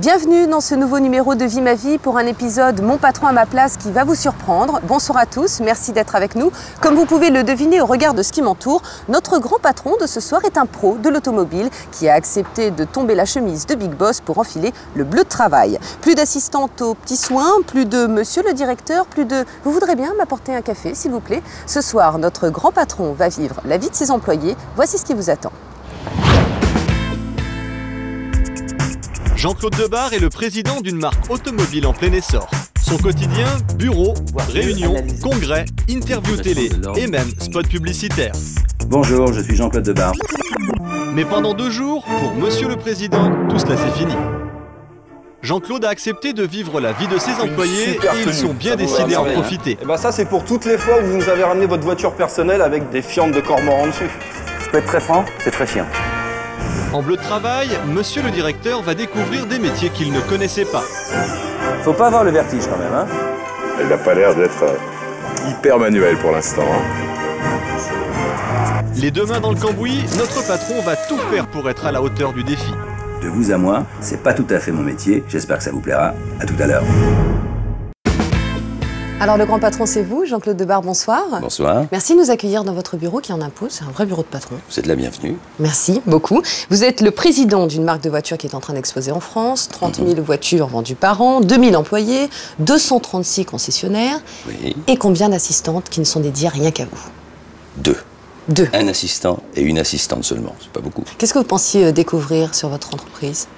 Bienvenue dans ce nouveau numéro de Vie ma vie pour un épisode Mon patron à ma place qui va vous surprendre. Bonsoir à tous, merci d'être avec nous. Comme vous pouvez le deviner au regard de ce qui m'entoure, notre grand patron de ce soir est un pro de l'automobile qui a accepté de tomber la chemise de Big Boss pour enfiler le bleu de travail. Plus d'assistante aux petits soins, plus de monsieur le directeur, plus de « vous voudrez bien m'apporter un café s'il vous plaît ?» Ce soir, notre grand patron va vivre la vie de ses employés. Voici ce qui vous attend. Jean-Claude Debarre est le président d'une marque automobile en plein essor. Son quotidien, bureau, réunions, congrès, interviews télé et même spots publicitaires. Bonjour, je suis Jean-Claude Debarre. Mais pendant 2 jours, pour Monsieur le Président, tout cela c'est fini. Jean-Claude a accepté de vivre la vie de ses employés et ils sont bien décidés à en profiter. Et ben ça c'est pour toutes les fois où vous nous avez ramené votre voiture personnelle avec des fientes de cormoran dessus. Je peux être très franc, c'est très chiant. En bleu de travail, Monsieur le directeur va découvrir des métiers qu'il ne connaissait pas. Faut pas avoir le vertige quand même, hein. Elle n'a pas l'air d'être hyper manuelle pour l'instant. Les 2 mains dans le cambouis, notre patron va tout faire pour être à la hauteur du défi. De vous à moi, c'est pas tout à fait mon métier. J'espère que ça vous plaira. À tout à l'heure. Alors le grand patron c'est vous, Jean-Claude Debarre, bonsoir. Bonsoir. Merci de nous accueillir dans votre bureau qui en impose, c'est un vrai bureau de patron. Vous êtes la bienvenue. Merci beaucoup. Vous êtes le président d'une marque de voitures qui est en train d'exposer en France, 30 000 voitures vendues par an, 2000 employés, 236 concessionnaires. Oui. Et combien d'assistantes qui ne sont dédiées rien qu'à vous? 2. 2. Un assistant et une assistante seulement, c'est pas beaucoup. Qu'est-ce que vous pensiez découvrir sur votre entreprise?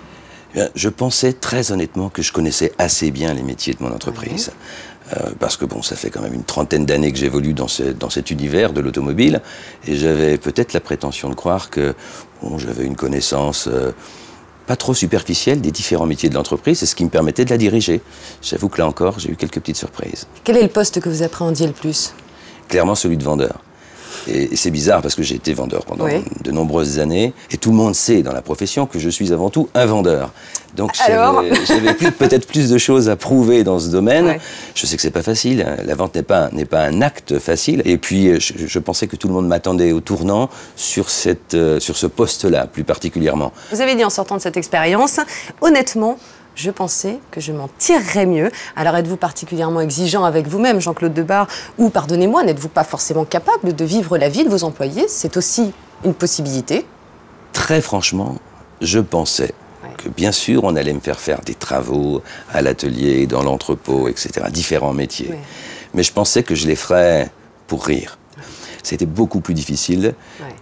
Eh bien, je pensais très honnêtement que je connaissais assez bien les métiers de mon entreprise. Parce que bon, ça fait quand même une trentaine d'années que j'évolue dans cet univers de l'automobile et j'avais peut-être la prétention de croire que bon, j'avais une connaissance pas trop superficielle des différents métiers de l'entreprise et ce qui me permettait de la diriger. J'avoue que là encore, j'ai eu quelques petites surprises. Quel est le poste que vous appréhendiez le plus? Clairement celui de vendeur. Et c'est bizarre parce que j'ai été vendeur pendant de nombreuses années et tout le monde sait dans la profession que je suis avant tout un vendeur. Donc j'avais peut-être plus de choses à prouver dans ce domaine. Ouais. Je sais que c'est pas facile, hein. La vente n'est pas un acte facile. Et puis je pensais que tout le monde m'attendait au tournant sur ce poste-là plus particulièrement. Vous avez dit en sortant de cette expérience, honnêtement, je pensais que je m'en tirerais mieux. Alors êtes-vous particulièrement exigeant avec vous-même, Jean-Claude Debarre, ou pardonnez-moi, n'êtes-vous pas forcément capable de vivre la vie de vos employés? C'est aussi une possibilité. Très franchement, je pensais que bien sûr on allait me faire des travaux à l'atelier, dans l'entrepôt, etc. Différents métiers. Ouais. Mais je pensais que je les ferais pour rire. C'était beaucoup plus difficile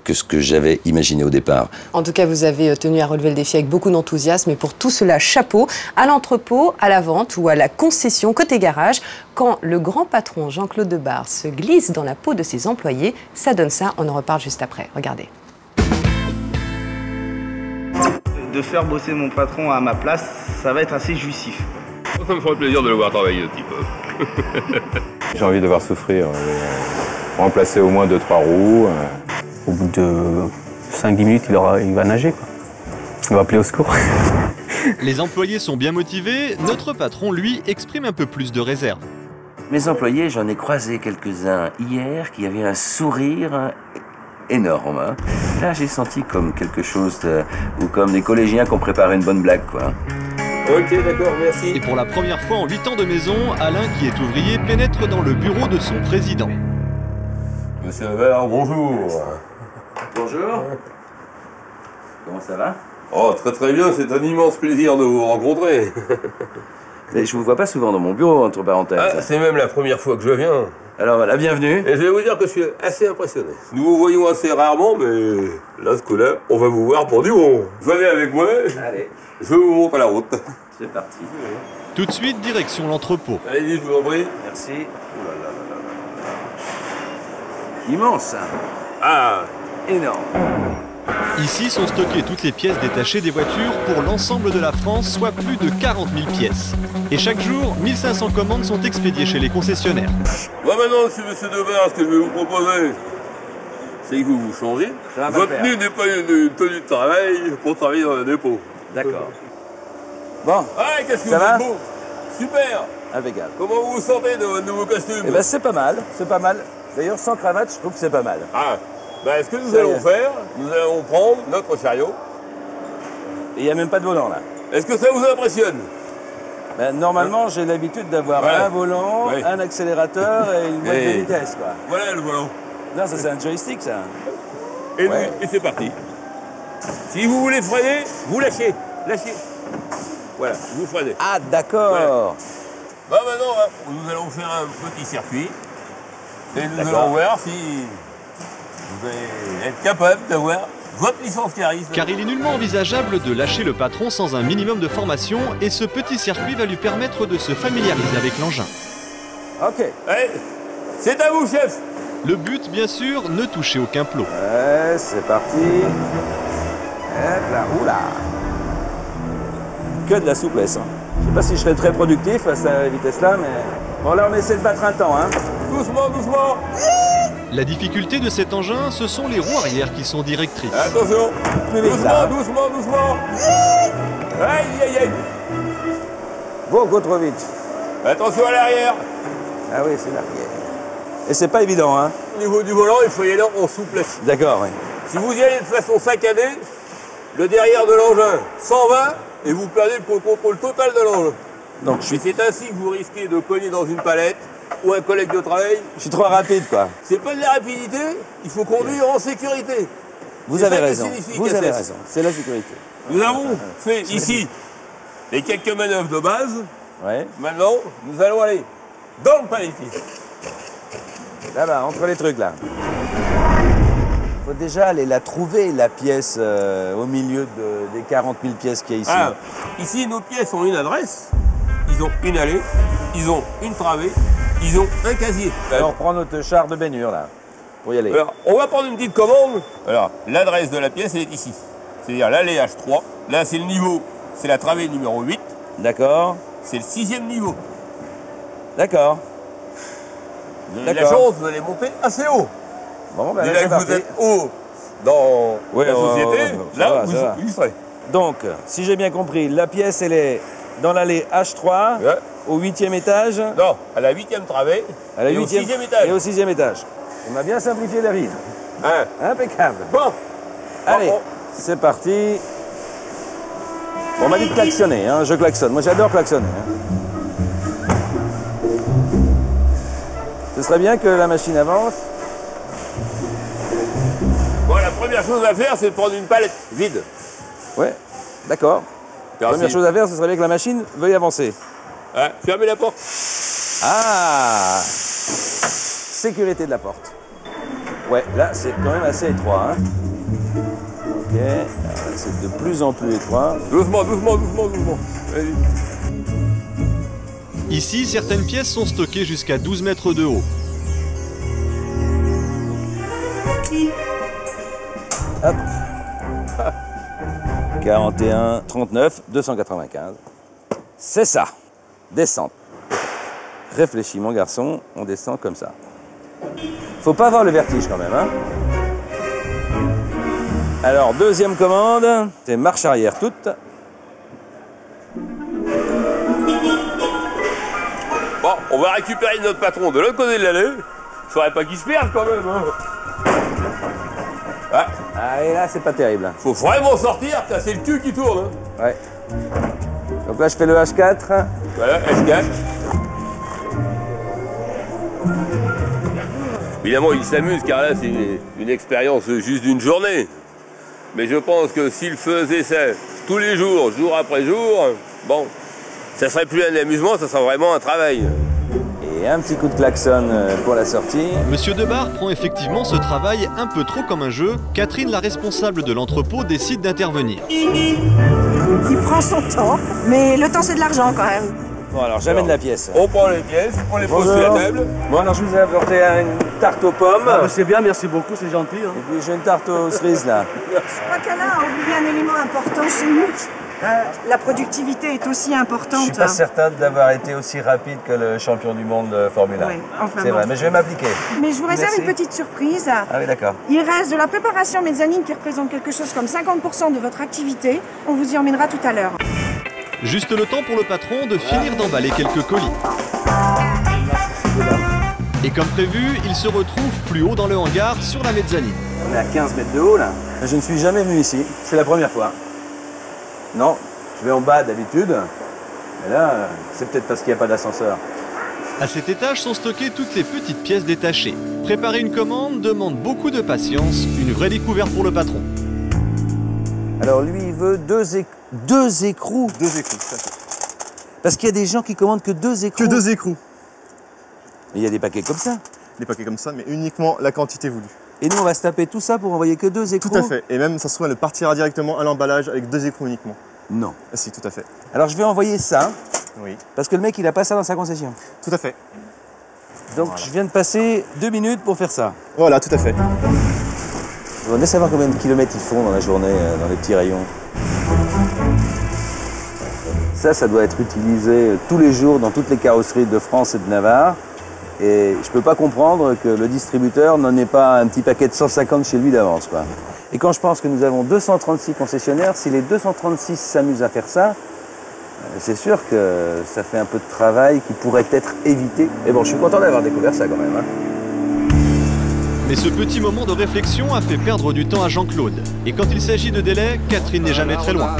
que ce que j'avais imaginé au départ. En tout cas, vous avez tenu à relever le défi avec beaucoup d'enthousiasme. Et pour tout cela, chapeau, à l'entrepôt, à la vente ou à la concession côté garage. Quand le grand patron Jean-Claude Debarre se glisse dans la peau de ses employés, ça donne ça. On en reparle juste après. Regardez. De faire bosser mon patron à ma place, ça va être assez jouissif. Ça me ferait plaisir de le voir travailler un petit peu. J'ai envie de voir souffrir. Remplacer au moins 2-3 roues. Au bout de 5-10 minutes, il va nager, quoi. Il va appeler au secours. Les employés sont bien motivés, notre patron, lui, exprime un peu plus de réserve. Mes employés, j'en ai croisé quelques-uns hier qui avaient un sourire énorme. Hein. Là, j'ai senti comme quelque chose ou comme des collégiens qui ont préparé une bonne blague, quoi. Ok, d'accord, merci. Et pour la première fois en 8 ans de maison, Alain, qui est ouvrier, pénètre dans le bureau de son président. Monsieur Weber, bonjour. Bonjour. Comment ça va? Oh, très très bien, c'est un immense plaisir de vous rencontrer. Mais je vous vois pas souvent dans mon bureau, entre parenthèses. Ah, c'est même la première fois que je viens. Alors voilà, bienvenue. Et je vais vous dire que je suis assez impressionné. Nous vous voyons assez rarement, mais là, ce coup-là, on va vous voir pour du bon. Venez avec moi. Allez. Je vous montre la route. C'est parti. Tout de suite, direction l'entrepôt. Allez-y, je vous en prie. Merci. Immense. Ah, énorme. Ici sont stockées toutes les pièces détachées des voitures pour l'ensemble de la France, soit plus de 40 000 pièces. Et chaque jour, 1500 commandes sont expédiées chez les concessionnaires. Moi maintenant, monsieur Debarre, ce que je vais vous proposer, c'est que vous vous changez. Votre tenue n'est pas une tenue de travail pour travailler dans un dépôt. D'accord. Bon. Ah, qu'est-ce que vous êtes beau. Super. Impeccable. Comment vous vous sentez de votre nouveau costume? Eh ben c'est pas mal, c'est pas mal. D'ailleurs, sans cravate, je trouve que c'est pas mal. Ah, ben ce que nous allons faire, nous allons prendre notre chariot. Et il n'y a même pas de volant là. Est-ce que ça vous impressionne? Ben, normalement, j'ai l'habitude d'avoir un volant, un accélérateur et une boîte de vitesse, quoi. Voilà le volant. Non, ça c'est un joystick, ça. Et c'est parti. Si vous voulez freiner, vous lâchez. Lâchez. Voilà, vous freinez. Ah, d'accord. Voilà. Bah maintenant, hein, nous allons faire un petit circuit. Et nous allons voir si vous allez être capable d'avoir votre licence Caris. Car il est nullement envisageable de lâcher le patron sans un minimum de formation et ce petit circuit va lui permettre de se familiariser avec l'engin. Ok. Allez, c'est à vous, chef. Le but, bien sûr, ne toucher aucun plot. Ouais, c'est parti. Hop là, oula. Que de la souplesse. Hein. Je sais pas si je serais très productif à cette vitesse-là, mais... Bon, là, on essaie de battre un temps, hein. Doucement, doucement. La difficulté de cet engin, ce sont les roues arrière qui sont directrices. Attention. Doucement, doucement, doucement. Aïe, aïe, aïe. Beaucoup trop vite. Attention à l'arrière. Ah oui, c'est l'arrière. Et c'est pas évident, hein. Au niveau du volant, il faut y aller en souplesse. D'accord, oui. Si vous y allez de façon saccadée, le derrière de l'engin s'en va et vous perdez le contrôle total de l'engin. Donc c'est ainsi que vous risquez de cogner dans une palette ou un collègue de travail. Je suis trop rapide, quoi. C'est pas de la rapidité, il faut conduire en sécurité. Vous avez raison. Vous avez raison. C'est la sécurité. Nous avons fait ici les quelques manœuvres de base. Ouais. Maintenant, nous allons aller dans le palettisme. Là-bas, entre les trucs, là. Il faut déjà aller la trouver, la pièce au milieu des 40 000 pièces qu'il y a ici. Ah, ici, nos pièces ont une adresse, ils ont une allée, ils ont une travée, ils ont un casier. Alors, on reprend notre char de baignure, là, pour y aller. Alors, on va prendre une petite commande. Alors, l'adresse de la pièce, elle est ici. C'est-à-dire l'allée H3. Là, c'est le niveau, c'est la travée numéro 8. D'accord. C'est le 6e niveau. D'accord. Vous avez de la chance, vous allez monter assez haut. Bon, ben, là que vous êtes haut dans la société, là, vous y serez. Donc, si j'ai bien compris, la pièce, elle est dans l'allée H3, au 8e étage. Non, à la 8e travée, à la 8e, au 6e étage. Et au 6e étage. On m'a bien simplifié la vie. Hein. Impeccable. Bon. Allez, c'est parti. Bon, on m'a dit de klaxonner, hein, je klaxonne. Moi, j'adore klaxonner. Hein. Ce serait bien que la machine avance. Bon, la première chose à faire, c'est de prendre une palette vide. Ouais, d'accord. La première chose à faire, ce serait bien que la machine veuille avancer. Hein, fermez la porte. Ah! Sécurité de la porte. Ouais, là, c'est quand même assez étroit. Hein. Ok, c'est de plus en plus étroit. Doucement, doucement, doucement, doucement. Allez. Ici, certaines pièces sont stockées jusqu'à 12 mètres de haut. Hop. 41, 39, 295. C'est ça. Descente. Réfléchis, mon garçon, on descend comme ça. Faut pas avoir le vertige quand même, hein. Alors, deuxième commande, c'est marche arrière toute. Bon, on va récupérer notre patron de l'autre côté de l'allée. Faudrait pas qu'il se perde quand même, hein. Ouais. Ah, et là, c'est pas terrible. Faut vraiment sortir, c'est le cul qui tourne. Hein. Ouais. Donc là, je fais le H4. Voilà, H4. Évidemment, il s'amuse car là, c'est une expérience juste d'une journée. Mais je pense que s'il faisait ça tous les jours, jour après jour, bon, ça serait plus un amusement, ça serait vraiment un travail. Et un petit coup de klaxon pour la sortie. Monsieur Debar prend effectivement ce travail un peu trop comme un jeu. Catherine, la responsable de l'entrepôt, décide d'intervenir. Il prend son temps, mais le temps c'est de l'argent quand même. Bon alors, j'amène la pièce. On prend les pièces, on les pose sur la table. Bon alors, je vous ai apporté une tarte aux pommes. Ah, c'est bien, merci beaucoup, c'est gentil. Hein. Et puis j'ai une tarte aux cerises là. Je crois qu'Alain a oublié un élément important chez nous. La productivité est aussi importante. Je suis pas certain d'avoir été aussi rapide que le champion du monde de Formule 1. Oui, enfin c'est vrai, mais je vais m'appliquer. Mais je vous réserve Merci. une petite surprise. Ah oui, d'accord. Il reste de la préparation mezzanine qui représente quelque chose comme 50% de votre activité. On vous y emmènera tout à l'heure. Juste le temps pour le patron de finir d'emballer quelques colis. Et comme prévu, il se retrouve plus haut dans le hangar sur la mezzanine. On est à 15 mètres de haut là. Je ne suis jamais venu ici, c'est la première fois. Non, Je vais en bas d'habitude. Et là, c'est peut-être parce qu'il n'y a pas d'ascenseur. À cet étage sont stockées toutes les petites pièces détachées. Préparer une commande demande beaucoup de patience, une vraie découverte pour le patron. Alors lui, il veut deux écrous. 2 écrous, tout à fait. Parce qu'il y a des gens qui commandent que 2 écrous. Que 2 écrous. Il y a des paquets comme ça. Des paquets comme ça, mais uniquement la quantité voulue. Et nous, on va se taper tout ça pour envoyer que 2 écrous. Tout à fait. Et même, ça se trouve, elle partira directement à l'emballage avec 2 écrous uniquement. Non. Ah, si, tout à fait. Alors je vais envoyer ça. Oui. Parce que le mec, il a pas ça dans sa concession. Tout à fait. Donc voilà. Je viens de passer 2 minutes pour faire ça. Voilà, tout à fait. On va savoir combien de kilomètres ils font dans la journée, dans les petits rayons. Ça doit être utilisé tous les jours dans toutes les carrosseries de France et de Navarre. Et je ne peux pas comprendre que le distributeur n'en ait pas un petit paquet de 150 chez lui d'avance, quoi. Et quand je pense que nous avons 236 concessionnaires, si les 236 s'amusent à faire ça, c'est sûr que ça fait un peu de travail qui pourrait être évité. Et bon, je suis content d'avoir découvert ça quand même. Hein. Mais ce petit moment de réflexion a fait perdre du temps à Jean-Claude. Et quand il s'agit de délai, Catherine n'est jamais très loin.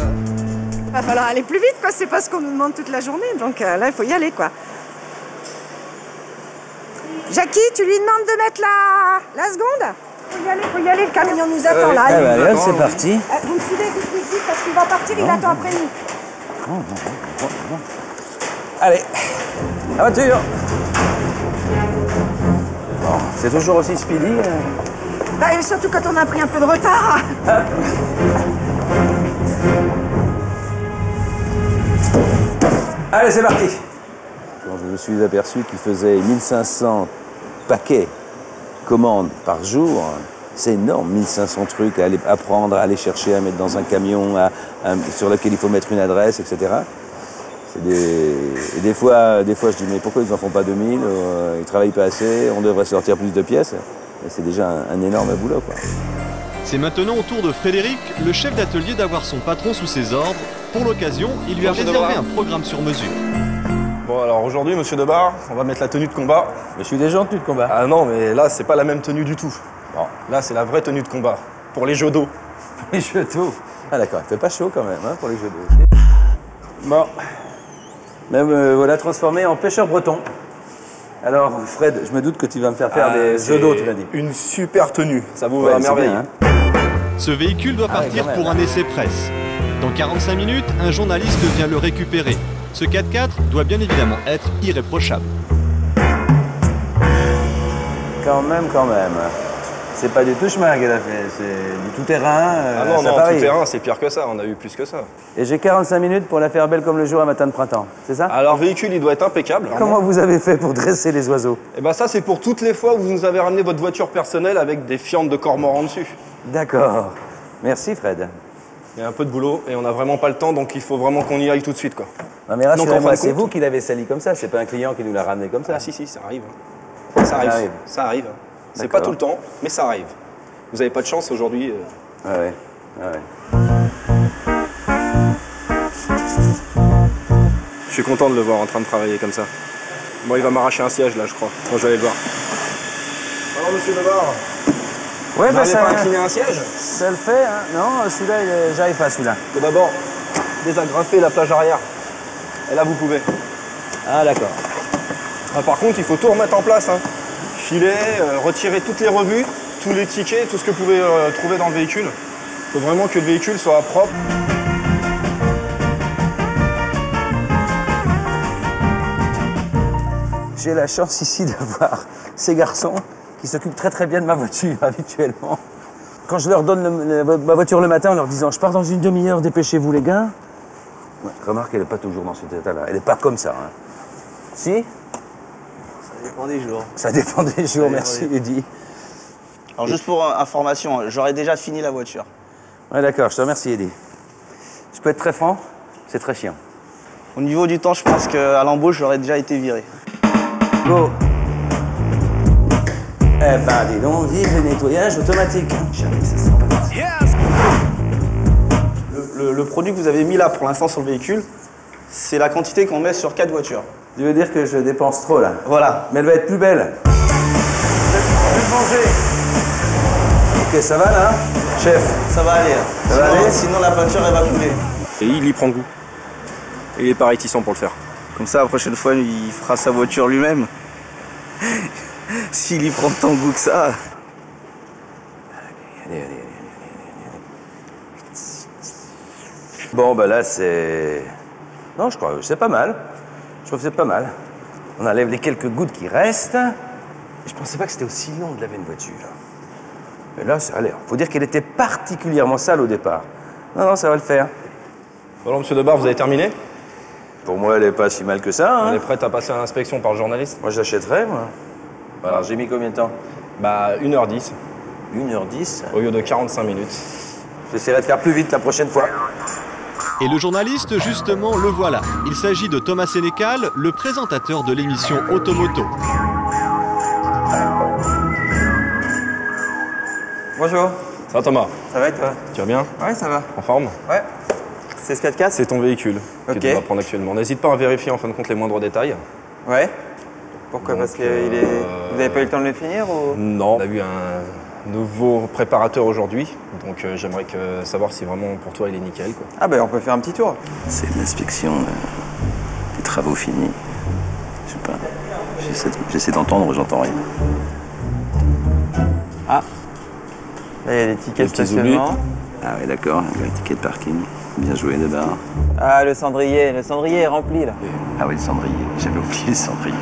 Il va falloir aller plus vite, quoi. C'est pas ce qu'on nous demande toute la journée. Donc là, il faut y aller, quoi. Jackie, tu lui demandes de mettre la seconde? Faut y aller, le camion nous attend là. Allez, c'est parti. Vous me suivez vite, parce qu'il va partir, il attend après nous. Allez, la voiture. Bon, c'est toujours aussi speedy. Bah, et surtout quand on a pris un peu de retard. Allez, c'est parti. Quand je me suis aperçu qu'il faisait 1500 paquets commandes par jour, c'est énorme, 1500 trucs à, aller, à prendre, à aller chercher, à mettre dans un camion, sur lequel il faut mettre une adresse, etc. Et des fois, je dis, mais pourquoi ils n'en font pas 2000 ils ne travaillent pas assez, on devrait sortir plus de pièces. Et c'est déjà un énorme boulot, quoi. C'est maintenant au tour de Frédéric, le chef d'atelier, d'avoir son patron sous ses ordres. Pour l'occasion, il lui a réservé un programme sur mesure. Bon, alors aujourd'hui, monsieur Debar, on va mettre la tenue de combat. Mais je suis déjà en tenue de combat. Ah non, mais là, c'est pas la même tenue du tout. Bon, là, c'est la vraie tenue de combat. Pour les jeux d'eau. Les jeux d'eau. Ah d'accord, il fait pas chaud quand même, hein, pour les jeux d'eau. Bon. Même voilà, transformé en pêcheur breton. Alors, Fred, je me doute que tu vas me faire faire des jeux d'eau, tu m'as dit. Une super tenue, ça vous va à merveille. Bien, hein. Ce véhicule doit partir pour un essai presse. Dans 45 minutes, un journaliste vient le récupérer. Ce 4x4 doit bien évidemment être irréprochable. Quand même. C'est pas du tout chemin qu'elle a fait, c'est du tout-terrain. Ah non, tout-terrain, c'est pire que ça, on a eu plus que ça. Et j'ai 45 minutes pour la faire belle comme le jour à matin de printemps, c'est ça? Alors, le véhicule, il doit être impeccable. Comment vous avez fait pour dresser les oiseaux? Eh ben ça, c'est pour toutes les fois où vous nous avez ramené votre voiture personnelle avec des fientes de cormorans dessus. D'accord. Merci, Fred. Il y a un peu de boulot et on n'a vraiment pas le temps, donc il faut vraiment qu'on y aille tout de suite, quoi. Non mais rassurez-moi, c'est vous qui l'avez sali comme ça, c'est pas un client qui nous l'a ramené comme ça. Ah si, ça arrive. Ça arrive. C'est pas tout le temps, mais ça arrive. Vous avez pas de chance aujourd'hui. Ah ouais. Je suis content de le voir en train de travailler comme ça. Bon, il va m'arracher un siège là, je crois. Bon, je vais aller le voir. Alors, monsieur Debar, ouais, vous pas incliné un siège? Ça le fait, hein. Non, celui-là, j'arrive pas, celui-là. Tout d'abord, désagrafer la plage arrière. Et là, vous pouvez. Ah, d'accord. Ah, par contre, il faut tout remettre en place, hein. Filer, retirer toutes les revues, tous les tickets, tout ce que vous pouvez trouver dans le véhicule. Il faut vraiment que le véhicule soit propre. J'ai la chance ici d'avoir ces garçons qui s'occupent très bien de ma voiture habituellement. Quand je leur donne ma voiture le matin en leur disant « Je pars dans une demi-heure, dépêchez-vous les gars », ouais, remarque, elle n'est pas toujours dans cet état-là. Elle n'est pas comme ça. Hein. Si? Ça dépend des jours. Ça dépend des jours, merci Eddy. Alors juste pour information, j'aurais déjà fini la voiture. Ouais d'accord, je te remercie Eddy. Je peux être très franc, c'est très chiant. Au niveau du temps, je pense qu'à l'embauche, j'aurais déjà été viré. Go. Eh ben dis donc, vive le nettoyage automatique. Yes. Le produit que vous avez mis là pour l'instant sur le véhicule, c'est la quantité qu'on met sur 4 voitures. Tu veux dire que je dépense trop là? Voilà. Mais elle va être plus belle. Plus manger. Ok, ça va là, chef? Ça va aller. Ça va aller? Sinon la peinture elle va couler. Et il y prend goût. Et il est pas réticent pour le faire. Comme ça, la prochaine fois, il fera sa voiture lui-même. S'il y prend tant de goût que ça. Allez. Bon, bah là, c'est... Non, je crois que c'est pas mal. Je trouve que c'est pas mal. On enlève les quelques gouttes qui restent. Je pensais pas que c'était aussi long de laver une voiture. Mais là, ça a l'air. Faut dire qu'elle était particulièrement sale au départ. Non, ça va le faire. Bon, alors, monsieur Debar, vous avez terminé? Pour moi, elle est pas si mal que ça. Hein. Elle est prête à passer à l'inspection par le journaliste? Moi, je l'achèterais, moi. Alors, j'ai mis combien de temps? Bah, 1h10. 1h10? Au lieu de 45 minutes. J'essaierai de faire plus vite la prochaine fois. Et le journaliste, justement, le voilà. Il s'agit de Thomas Sénécal, le présentateur de l'émission Automoto. Bonjour. Ça va Thomas? Ça va et toi? Tu vas bien? Ouais, ça va. En forme? Ouais. C'est ce 4x4? C'est ton véhicule que Ok. tu vas prendre actuellement. N'hésite pas à vérifier en fin de compte les moindres détails. Ouais. Pourquoi? Donc, Parce que vous n'avez pas eu le temps de le finir ou... Non. On a eu un nouveau préparateur aujourd'hui, donc j'aimerais savoir si vraiment pour toi il est nickel, quoi. Ah ben on peut faire un petit tour. C'est l'inspection des travaux finis. Je sais pas. J'essaie d'entendre, j'entends rien. Ah. Là, il y a des tickets de stationnement. Ah oui, d'accord. Le ticket de parking. Bien joué, Debar. Ah, le cendrier est rempli là. Ah oui, le cendrier. J'avais oublié le cendrier.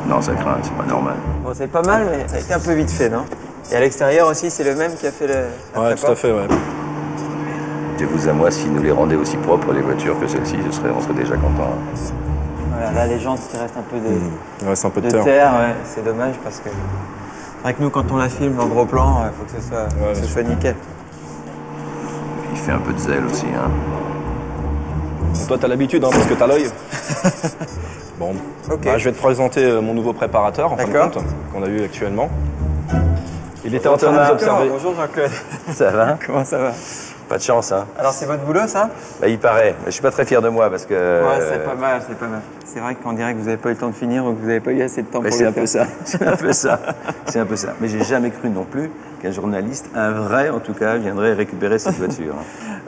Non, ça craint, c'est pas normal. Bon, c'est pas mal, mais ça a été un peu vite fait, non? Et à l'extérieur aussi, c'est le même qui a fait le... Ouais, tout à fait, ouais. De vous à moi, si nous les rendait aussi propres, les voitures, que celles-ci, on serait déjà contents. Voilà, là, les jantes, il reste un peu de, Il reste un peu de terre. Ouais. C'est dommage parce que... C'est vrai que nous, quand on la filme en gros plan, il faut que ce soit nickel. Il fait un peu de zèle aussi, hein. Donc toi, t'as l'habitude, hein, parce que t'as l'œil. Bon, Ok. Bah, je vais te présenter mon nouveau préparateur, en fin de compte, qu'on a eu actuellement. Il était en train de nous observer. Bonjour Jean-Claude. Ça va? Comment ça va? Pas de chance, hein. Alors c'est votre boulot, ça? Bah, il paraît. Mais je suis pas très fier de moi parce que... Ouais, c'est pas mal, c'est pas mal. C'est vrai qu'on dirait que vous n'avez pas eu le temps de finir ou que vous n'avez pas eu assez de temps pour c'est le un peu faire. ça. C'est un peu ça. C'est un peu ça. Mais j'ai jamais cru non plus qu'un journaliste, un vrai en tout cas, viendrait récupérer cette voiture.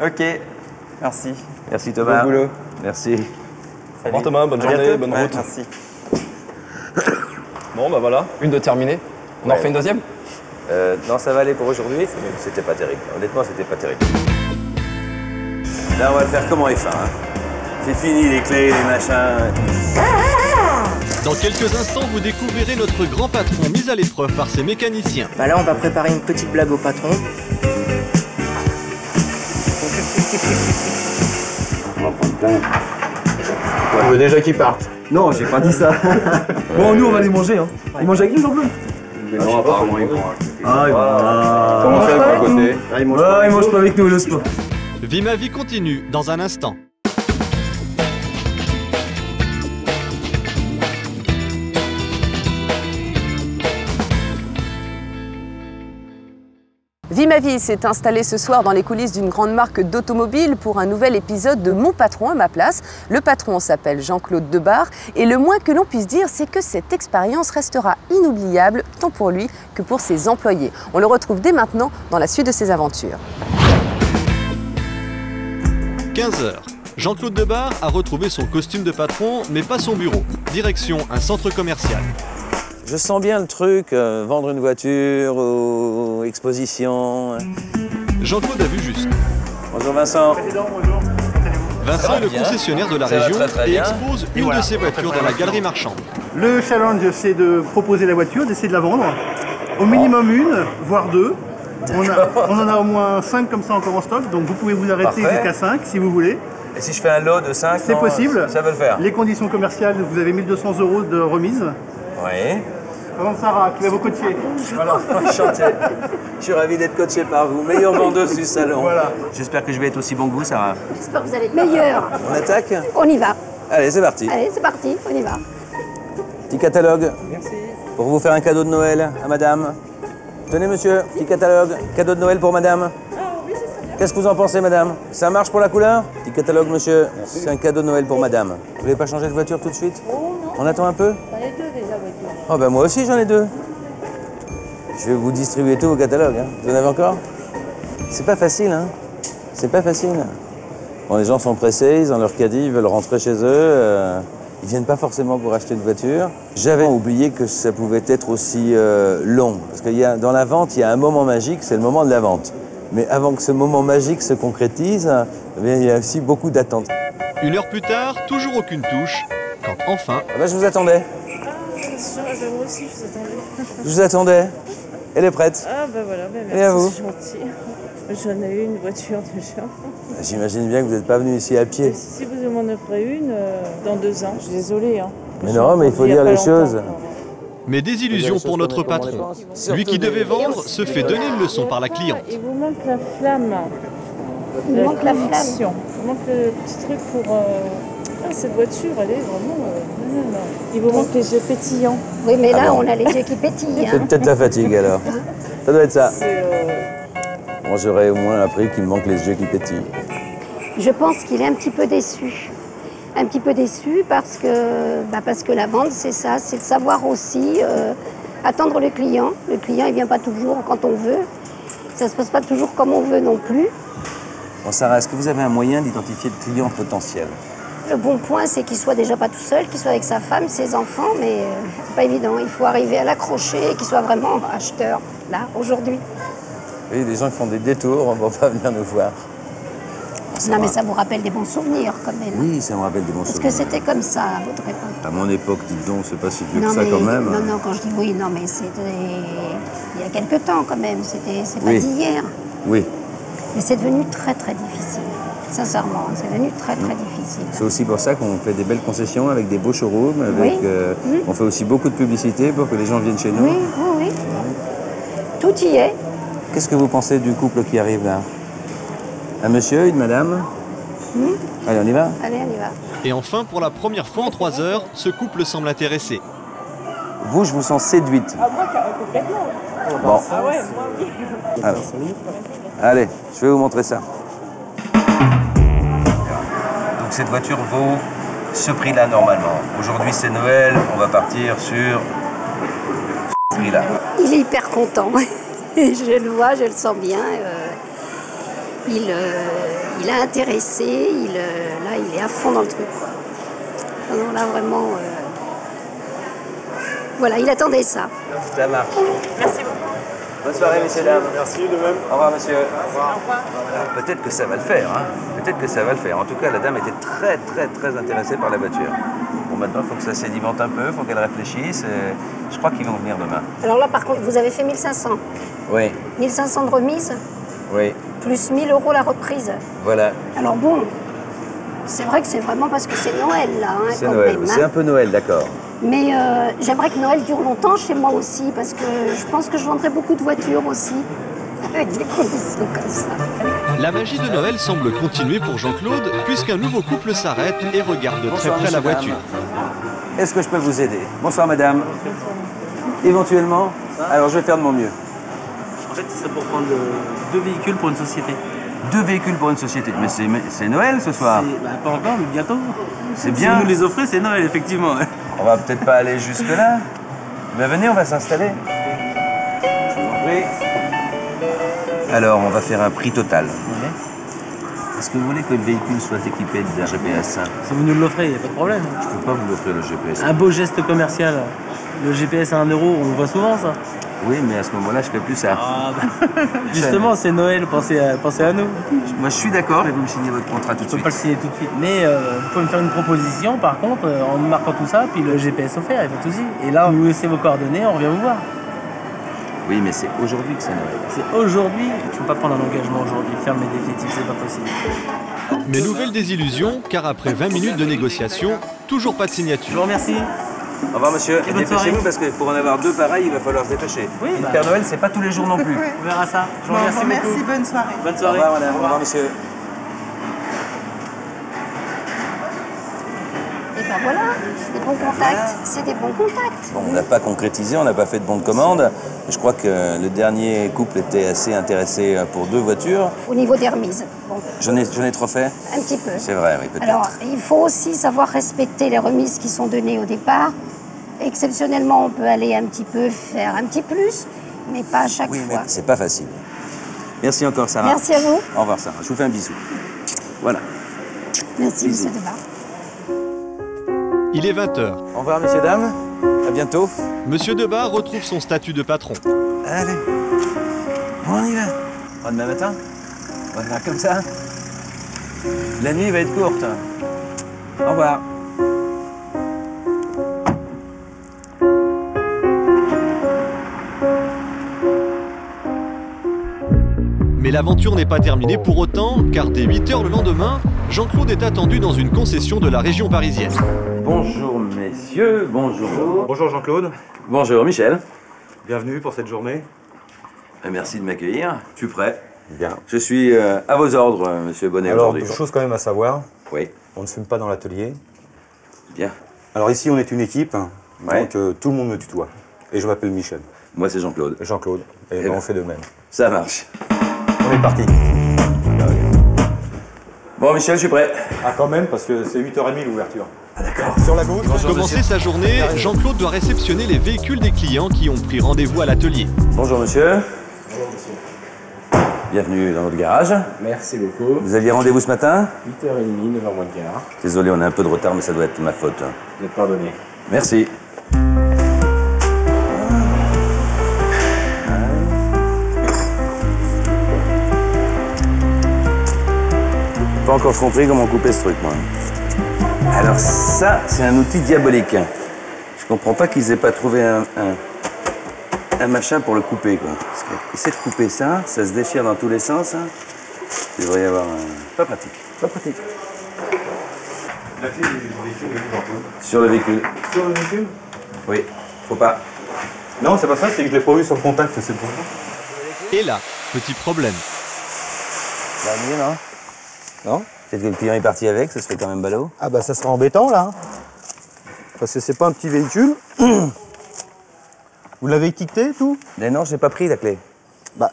Ok, merci. Merci Thomas. Bon boulot. Merci. Au revoir Thomas, bonne journée, bonne route. Merci. Bon, bah voilà, une de terminée. On en refait une deuxième? Non, ça va aller pour aujourd'hui. C'était pas terrible. Honnêtement, c'était pas terrible. Là, on va le faire comme en F1. Hein. C'est fini les clés, les machins. Dans quelques instants, vous découvrirez notre grand patron mis à l'épreuve par ses mécaniciens. Bah là, on va préparer une petite blague au patron. On va prendre plein. On veut déjà qu'ils partent. Non, j'ai pas dit ça. Bon, nous, on va les manger. Hein. Ils mangent avec nous, Jean-Claude? Non, apparemment, ils vont. Ah, Comment ça, de ton côté? Ils mangent pas avec nous, n'ose pas. Vie ma vie continue dans un instant. Vie ma vie s'est installée ce soir dans les coulisses d'une grande marque d'automobile pour un nouvel épisode de Mon patron à ma place. Le patron s'appelle Jean-Claude Debar et le moins que l'on puisse dire, c'est que cette expérience restera inoubliable tant pour lui que pour ses employés. On le retrouve dès maintenant dans la suite de ses aventures. 15h. Jean-Claude Debar a retrouvé son costume de patron, mais pas son bureau. Direction un centre commercial. Je sens bien le truc, vendre une voiture ou exposition. Jean-Claude a vu juste. Bonjour Vincent. Vincent est le concessionnaire de la région très et bien. expose une de ses voitures dans la galerie marchande. Le challenge, c'est de proposer la voiture, d'essayer de la vendre. Au minimum une, voire deux. On en a au moins 5 comme ça encore en stock, donc vous pouvez vous arrêter jusqu'à 5 si vous voulez. Et si je fais un lot de 5, c'est possible. Ça peut le faire. Les conditions commerciales, vous avez 1200 € de remise. Oui. Madame Sarah, qui va vous coacher. Voilà, enchanté. Je suis ravi d'être coaché par vous, meilleure vendeuse du salon. Voilà. J'espère que je vais être aussi bon que vous, Sarah. J'espère que vous allez être meilleur. On attaque? On y va. Allez, c'est parti. Allez, c'est parti, on y va. Petit catalogue. Merci. Pour vous faire un cadeau de Noël à madame. Tenez, monsieur, petit catalogue. Cadeau de Noël pour madame. Qu'est-ce que vous en pensez, madame? Ça marche pour la couleur? Petit catalogue, monsieur. C'est un cadeau de Noël pour madame. Vous voulez pas changer de voiture tout de suite? Oh non. On attend un peu? J'en ai deux déjà, voiture. Oh, ben moi aussi, j'en ai deux. Je vais vous distribuer tous vos catalogues. Hein. Vous en avez encore? C'est pas facile, hein? C'est pas facile. Bon, les gens sont pressés, ils ont leur caddie, ils veulent rentrer chez eux. Ils viennent pas forcément pour acheter une voiture. J'avais oublié que ça pouvait être aussi long. Parce que dans la vente, il y a un moment magique, c'est le moment de la vente. Mais avant que ce moment magique se concrétise, eh bien, il y a aussi beaucoup d'attentes. Une heure plus tard, toujours aucune touche, quand enfin... Ah ben, je vous attendais. Moi aussi, je vous attendais. Je vous attendais. Elle est prête. Ah bah voilà, bah merci, et à vous. c'est gentil. J'en ai eu une voiture déjà. J'imagine bien que vous n'êtes pas venu ici à pied. Si vous m'en offrez une, dans 2 ans, je suis désolée. Hein. Mais non, mais il faut dire les choses. Mais désillusion pour notre patron. Lui qui devait vendre se fait donner une leçon par la cliente. Il vous manque la flamme. Il manque la flamme. Il manque le petit truc pour... cette voiture, elle est vraiment... non. Il vous manque les yeux pétillants. Oui, mais là, on a les yeux qui pétillent. C'est peut-être la fatigue alors. Ça doit être ça. C'est, Moi, j'aurais au moins appris qu'il me manque les yeux qui pétillent. Je pense qu'il est un petit peu déçu. Un petit peu déçu parce que la vente, c'est ça, c'est de savoir aussi attendre le client. Le client, il ne vient pas toujours quand on veut. Ça ne se passe pas toujours comme on veut non plus. Bon, Sarah, est-ce que vous avez un moyen d'identifier le client potentiel? Le bon point, c'est qu'il soit déjà pas tout seul, qu'il soit avec sa femme, ses enfants, mais c'est pas évident. Il faut arriver à l'accrocher et qu'il soit vraiment acheteur, là, aujourd'hui. Oui, les gens qui font des détours ne vont pas venir nous voir. Non, mais ça vous rappelle des bons souvenirs, quand même. Oui, ça me rappelle des bons souvenirs. Parce que c'était comme ça, à votre époque. À mon époque, dites donc, c'est pas si vieux que ça quand même. Non, quand je dis oui, non, mais c'était il y a quelque temps, quand même. C'est pas d'hier. Oui. Mais c'est devenu très, très difficile. Sincèrement, c'est devenu très, très difficile. C'est aussi pour ça qu'on fait des belles concessions avec des beaux showrooms. On fait aussi beaucoup de publicité pour que les gens viennent chez nous. Oui. Tout y est. Qu'est-ce que vous pensez du couple qui arrive là? Un monsieur, une madame? Allez, on y va? Allez, on y va. Et enfin, pour la première fois en 3 heures, ce couple semble intéressé. Vous, je vous sens séduite. Ah, moi, complètement. Bon. Ah ouais, moi, oui. Alors, allez, je vais vous montrer ça. Donc cette voiture vaut ce prix-là normalement. Aujourd'hui c'est Noël, on va partir sur ce prix-là. Il est hyper content. Je le vois, je le sens bien. Il a intéressé, là il est à fond dans le truc, quoi. Non, là vraiment... Voilà, il attendait ça. Ça marche. Merci beaucoup. Bonne soirée, messieurs, dames. Merci, de même. Au revoir, monsieur. Au revoir. Peut-être que ça va le faire, hein. Peut-être que ça va le faire. En tout cas, la dame était très, très, très intéressée par la voiture. Bon, maintenant, il faut que ça sédimente un peu, il faut qu'elle réfléchisse. Je crois qu'ils vont venir demain. Alors là, par contre, vous avez fait 1500. Oui. 1500 de remise, Oui. plus 1000 € la reprise. Voilà. Alors bon, c'est vrai que c'est vraiment parce que c'est Noël, là. Hein, c'est Noël. C'est un peu Noël, d'accord. Mais j'aimerais que Noël dure longtemps chez moi aussi, parce que je pense que je vendrai beaucoup de voitures aussi, avec des conditions comme ça. La magie de Noël semble continuer pour Jean-Claude, puisqu'un nouveau couple s'arrête et regarde de très près la voiture. Est-ce que je peux vous aider? Bonsoir, madame. Éventuellement? Alors, je vais faire de mon mieux. En fait, c'est pour prendre 2 véhicules pour une société. 2 véhicules pour une société? Mais c'est Noël ce soir? Pas encore, mais bientôt. C'est bien. Si vous nous les offrez, c'est Noël, effectivement. On va peut-être pas aller jusque-là. Mais venez, on va s'installer. Je vous en prie. Alors, on va faire un prix total. Est-ce que vous voulez que le véhicule soit équipé d'un GPS? Si vous nous l'offrez, il n'y a pas de problème. Je ne peux pas vous offrir le GPS. Un beau geste commercial. Le GPS à 1 €, on le voit souvent, ça. Oui, mais à ce moment-là, je fais plus ça. Ah, bah. Justement, c'est Noël, pensez à nous. Moi, je suis d'accord, et vous me signez votre contrat tout de suite. Je peux pas le signer tout de suite, mais vous pouvez me faire une proposition, par contre, en marquant tout ça, puis le GPS offert, il n'y a pas de souci. Et là, vous laissez vos coordonnées, on revient vous voir. Oui, mais c'est aujourd'hui que c'est Noël. C'est aujourd'hui. Je ne peux pas prendre un engagement aujourd'hui, faire mes définitifs, c'est pas possible. Mais nouvelle désillusion, car après 20 minutes de négociation, toujours pas de signature. Je vous remercie. Au revoir, monsieur. Et bonne soirée. Dépêchez-vous parce que pour en avoir 2 pareils, il va falloir se dépêcher. Oui, le Père Noël, c'est pas tous les jours non plus. On verra ça. Je vous remercie beaucoup. Merci, bonne soirée. Bonne soirée. Au revoir, madame. Au revoir, monsieur. Et ben voilà, des bons contacts, c'est des bons contacts. Bon, on n'a pas concrétisé, on n'a pas fait de bon de commande. Je crois que le dernier couple était assez intéressé pour 2 voitures. Au niveau des remises, bon. J'en ai trop fait? Un petit peu. C'est vrai, oui, peut-être. Alors, il faut aussi savoir respecter les remises qui sont données au départ. Exceptionnellement, on peut aller un petit peu faire un petit plus, mais pas à chaque Oui, fois. mais c'est pas facile. Merci encore, Sarah. Merci à vous. Au revoir, Sarah. Je vous fais un bisou. Voilà. Merci, monsieur Debar. Il est 20h. Au revoir, messieurs, dames. À bientôt. Monsieur Debar retrouve son statut de patron. Allez, on y va. À demain matin. On va faire comme ça. La nuit va être courte. Au revoir. Mais l'aventure n'est pas terminée pour autant, car dès 8h le lendemain, Jean-Claude est attendu dans une concession de la région parisienne. Bonjour messieurs, bonjour. Bonjour Jean-Claude. Bonjour Michel. Bienvenue pour cette journée. Merci de m'accueillir. Je suis prêt. Bien. Je suis à vos ordres, monsieur Bonnet. Alors, deux choses quand même à savoir. Oui. On ne fume pas dans l'atelier. Bien. Alors ici, on est une équipe, Ouais. donc tout le monde me tutoie. Et je m'appelle Michel. Moi, c'est Jean-Claude. Jean-Claude. Et ben, on fait de même. Ça marche. On est parti. Bon, Michel, je suis prêt. Ah, quand même, parce que c'est 8h30 l'ouverture. Ah, d'accord. Sur la gauche. Pour commencer sa journée, Jean-Claude doit réceptionner les véhicules des clients qui ont pris rendez-vous à l'atelier. Bonjour, monsieur. Bonjour, monsieur. Bienvenue dans notre garage. Merci beaucoup. Vous aviez rendez-vous ce matin? 8h30, 9h moins le quart. Désolé, on a un peu de retard, mais ça doit être ma faute. Vous êtes pardonné. Merci. Pas encore compris comment couper ce truc, moi. Alors ça, c'est un outil diabolique. Je comprends pas qu'ils aient pas trouvé un machin pour le couper, quoi. Parce que essayer de couper ça, ça se déchire dans tous les sens. Hein. Il devrait y avoir un... Pas pratique. Pas pratique. La clé du véhicule est où? Sur le véhicule. Sur le véhicule? Oui, faut pas. Non, c'est pas ça, c'est que je l'ai pas vu sur le contact, c'est pour ça. Et là, petit problème. Bah, mieux, non? Non? Peut-être que le client est parti avec, ça serait quand même ballot. Ah bah ça sera embêtant là. Parce que c'est pas un petit véhicule. Vous l'avez étiqueté tout? Mais non, je n'ai pas pris la clé. Bah.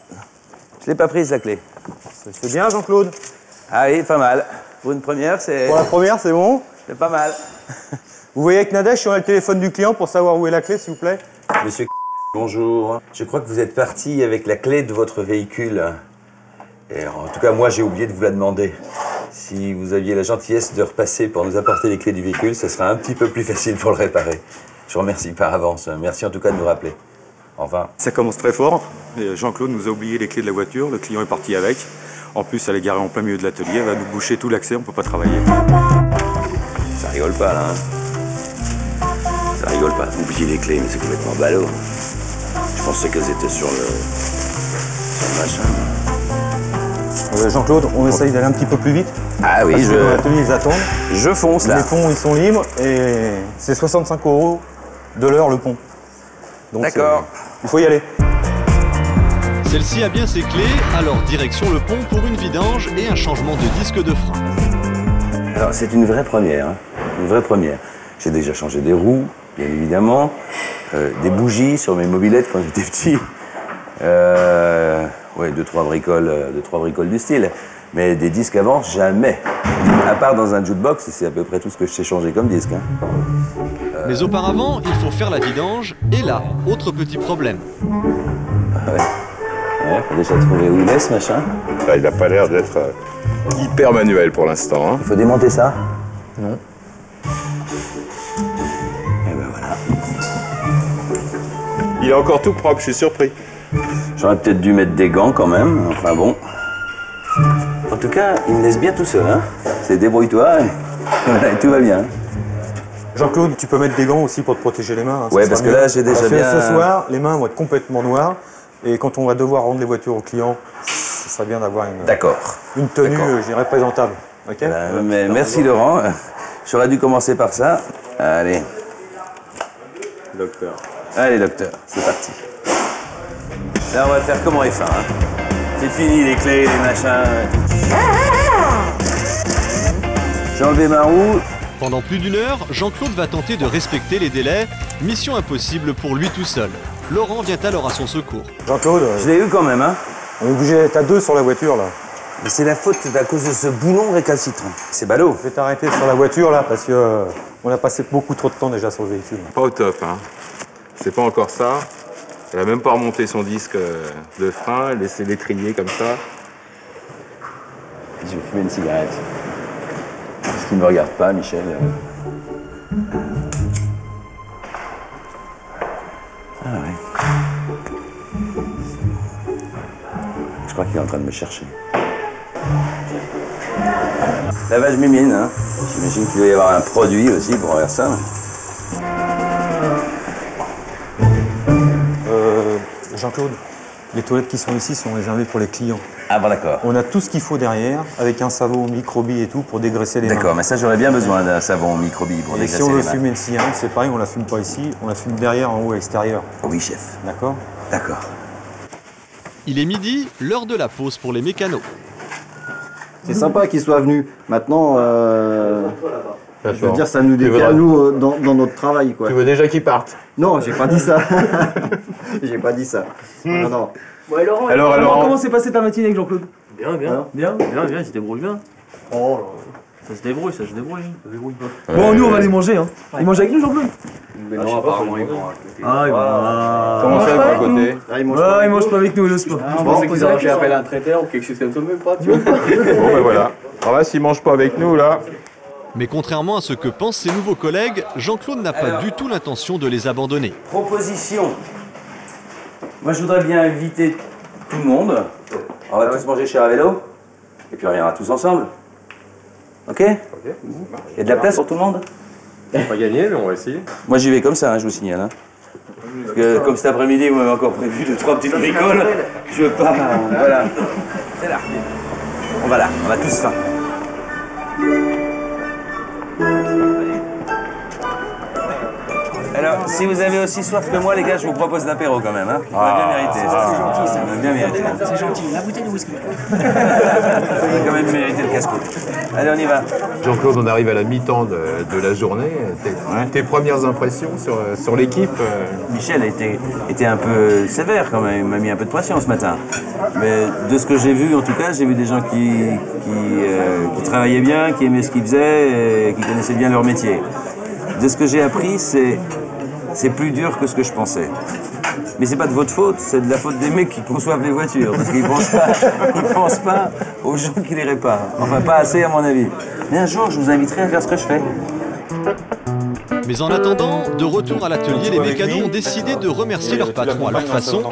Je l'ai pas prise la clé. C'est bien Jean-Claude. Ah oui, pas mal. Pour une première, c'est... Pour la première, c'est bon? C'est pas mal. Vous voyez avec Nadège, je suis dans le téléphone du client pour savoir où est la clé, s'il vous plaît. Monsieur, bonjour. Je crois que vous êtes parti avec la clé de votre véhicule. Et en tout cas, moi, j'ai oublié de vous la demander. Si vous aviez la gentillesse de repasser pour nous apporter les clés du véhicule, ce sera un petit peu plus facile pour le réparer. Je vous remercie par avance. Merci en tout cas de nous rappeler. Enfin. Ça commence très fort. Jean-Claude nous a oublié les clés de la voiture. Le client est parti avec. En plus, elle est garée en plein milieu de l'atelier. Elle va nous boucher tout l'accès. On ne peut pas travailler. Ça rigole pas, là. Hein. Ça rigole pas. Oublier les clés, mais c'est complètement ballot. Je pensais qu'elles étaient sur le machin. Jean-Claude, on essaye d'aller un petit peu plus vite. Ah oui, parce que dans l'atelier, ils attendent. Je fonce, là. Les ponts, ils sont libres et c'est 65 € de l'heure, le pont. D'accord. Il faut y aller. Celle-ci a bien ses clés, alors direction le pont pour une vidange et un changement de disque de frein. Alors, c'est une vraie première. Hein. Une vraie première. J'ai déjà changé des roues, bien évidemment. Des bougies sur mes mobylettes quand j'étais petit. Ouais, deux, trois bricoles du style. Mais des disques avant, jamais. À part dans un jukebox, c'est à peu près tout ce que je sais changer comme disque. Hein. Mais auparavant, il faut faire la vidange. Et là, autre petit problème. Ah ouais. Ouais, faut déjà trouver où il est, ce machin. Là, il n'a pas l'air d'être hyper manuel pour l'instant. Hein. Il faut démonter ça. Non. Et ben voilà. Il est encore tout propre, je suis surpris. J'aurais peut-être dû mettre des gants quand même, enfin bon. En tout cas, il me laisse bien tout seul, hein. C'est débrouille-toi, et tout va bien. Jean-Claude, tu peux mettre des gants aussi pour te protéger les mains. Hein, ouais, parce que là, j'ai déjà bien... Ce soir, les mains vont être complètement noires, et quand on va devoir rendre les voitures aux clients, ce serait bien d'avoir une tenue, je dirais, présentable. Okay, mais merci Laurent, j'aurais dû commencer par ça. Allez. Docteur. Allez, docteur, c'est parti. Là, on va faire comme en F1. Hein. C'est fini, les clés, les machins. J'ai enlevé ma roue. Pendant plus d'une heure, Jean-Claude va tenter de respecter les délais. Mission impossible pour lui tout seul. Laurent vient alors à son secours. Jean-Claude, je l'ai eu quand même, hein. On est obligé d'être à deux sur la voiture, là. Mais c'est la faute à cause de ce boulon récalcitrant. C'est ballot. Je vais t'arrêter sur la voiture, là, parce que on a passé beaucoup trop de temps déjà sur le véhicule. Pas au top, hein. C'est pas encore ça. Elle a même pas remonté son disque de frein, laissé l'étrier comme ça. Je vais fumer une cigarette. Est-ce qu'il ne me regarde pas, Michel? Ah ouais. Je crois qu'il est en train de me chercher. Lavage mimine, hein. J'imagine qu'il doit y avoir un produit aussi pour faire ça. Jean-Claude, les toilettes qui sont ici sont réservées pour les clients. Ah bon, d'accord. On a tout ce qu'il faut derrière, avec un savon microbi et tout, pour dégraisser les mains. D'accord, mais ça j'aurais bien besoin d'un savon microbi pour dégraisser les mains. Et si on veut fumer une cigarette, c'est pareil, on la fume pas ici, on la fume derrière, en haut, à l'extérieur. Oui, chef. D'accord? D'accord. Il est midi, l'heure de la pause pour les mécanos. C'est sympa qu'ils soient venus. Maintenant, je veux dire, ça nous décale, décale, nous, dans notre travail, quoi. Tu veux déjà qu'ils partent? Non, j'ai pas dit ça. J'ai pas dit ça. Non, non. Ouais, Laurent, Alors, comment s'est passée ta matinée avec Jean-Claude? Bien, Bien. il se débrouille bien. Oh, ça se débrouille. Bon, nous, on va aller manger, hein. Il mange avec nous, Jean-Claude? Mais non, apparemment, ils vont Comment ça, de mon côté? Il mange pas avec nous, le sport. Je pensais qu'ils auraient fait appel à un traiteur ou quelque chose comme ça, même pas, tu vois. Bon, ben voilà. Alors là, s'ils mangent pas avec nous, là... Mais contrairement à ce que pensent ses nouveaux collègues, Jean-Claude n'a pas du tout l'intention de les abandonner. Proposition. Moi, je voudrais bien inviter tout le monde. On va tous manger chez Ravello. Et puis on reviendra tous ensemble. Ok? Il y a de la place pour tout le monde? On va pas gagner, mais on va essayer. Moi, j'y vais comme ça, hein, je vous signale. Hein. Parce que comme cet après-midi, vous m'avez encore prévu 2-3 petites bricoles, je veux pas... Voilà. C'est là. On va là, on a tous faim. Alors, si vous avez aussi soif que moi, les gars, je vous propose l'apéro quand même. Hein. On a bien mérité. C'est gentil, ça. On a bien mérité. C'est gentil, la bouteille de whisky. On a quand même mérité le casse-cou. Allez, on y va. Jean-Claude, on arrive à la mi-temps de la journée. Tes premières impressions sur l'équipe? Michel était un peu sévère quand même, il m'a mis un peu de pression ce matin. Mais de ce que j'ai vu, en tout cas, j'ai vu des gens qui travaillaient bien, qui aimaient ce qu'ils faisaient et qui connaissaient bien leur métier. De ce que j'ai appris, c'est plus dur que ce que je pensais. Mais c'est pas de votre faute, c'est de la faute des mecs qui conçoivent les voitures, parce qu'ils pensent pas aux gens qui les réparent. Enfin, pas assez à mon avis. Mais un jour, je vous inviterai à faire ce que je fais. Mais en attendant, de retour à l'atelier, les mécanos ont décidé de remercier leur patron à leur façon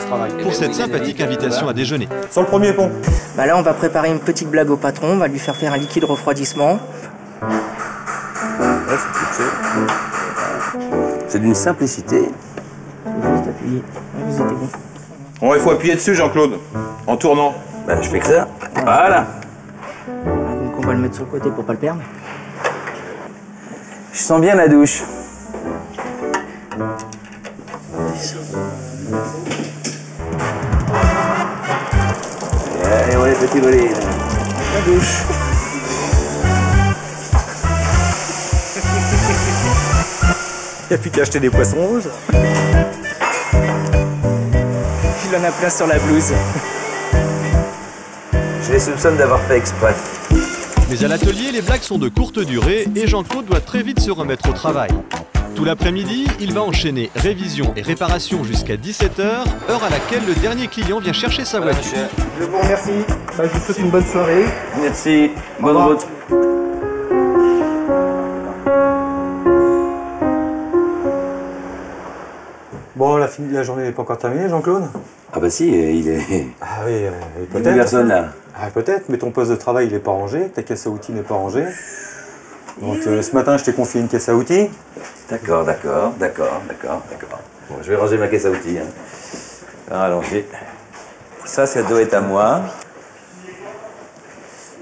pour cette sympathique invitation à déjeuner. Sur le premier pont. Bah là, on va préparer une petite blague au patron, on va lui faire un liquide refroidissement. C'est d'une simplicité. Juste appuyer. Vous êtes bon. Bon, il faut appuyer dessus, Jean-Claude, en tournant. Ben, je fais que ça. Voilà. Donc on va le mettre sur le côté pour pas le perdre. Je sens bien la douche. Allez, on est petit volé. La douche. Il n'y a plus qu'à acheter des poissons rouges. Il en a plein sur la blouse. Je les soupçonne d'avoir fait exprès. Mais à l'atelier, les blagues sont de courte durée et Jean-Claude doit très vite se remettre au travail. Tout l'après-midi, il va enchaîner révision et réparation jusqu'à 17h, heure à laquelle le dernier client vient chercher sa voiture. Je vous remercie. Je vous souhaite une bonne soirée. Merci. Bonne route. Bon, la journée n'est pas encore terminée, Jean-Claude? Ah bah si, il est... Ah oui, il y a personne là. Ah peut-être, mais ton poste de travail il n'est pas rangé, ta caisse à outils n'est pas rangée. Donc ce matin, je t'ai confié une caisse à outils. D'accord. Bon, je vais ranger ma caisse à outils. Hein. Alors, allons-y. Ça doit être à moi.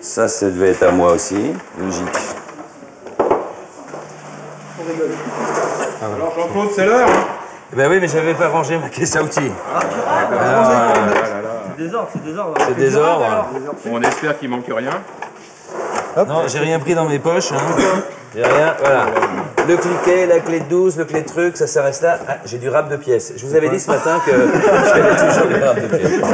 Ça devait être à moi aussi. Logique. Alors, Jean-Claude, c'est l'heure. Eh ben oui, mais j'avais pas rangé ma caisse à outils. C'est désordre. C'est désordre. Bon, on espère qu'il manque rien. Hop. Non, j'ai rien pris dans mes poches. Hein. J'ai rien, voilà. Le cliquet, la clé de 12, le clé de truc, ça reste là. Ah, j'ai du rap de pièces. Je vous avais dit ce matin que j'avais toujours du rap de pièces. On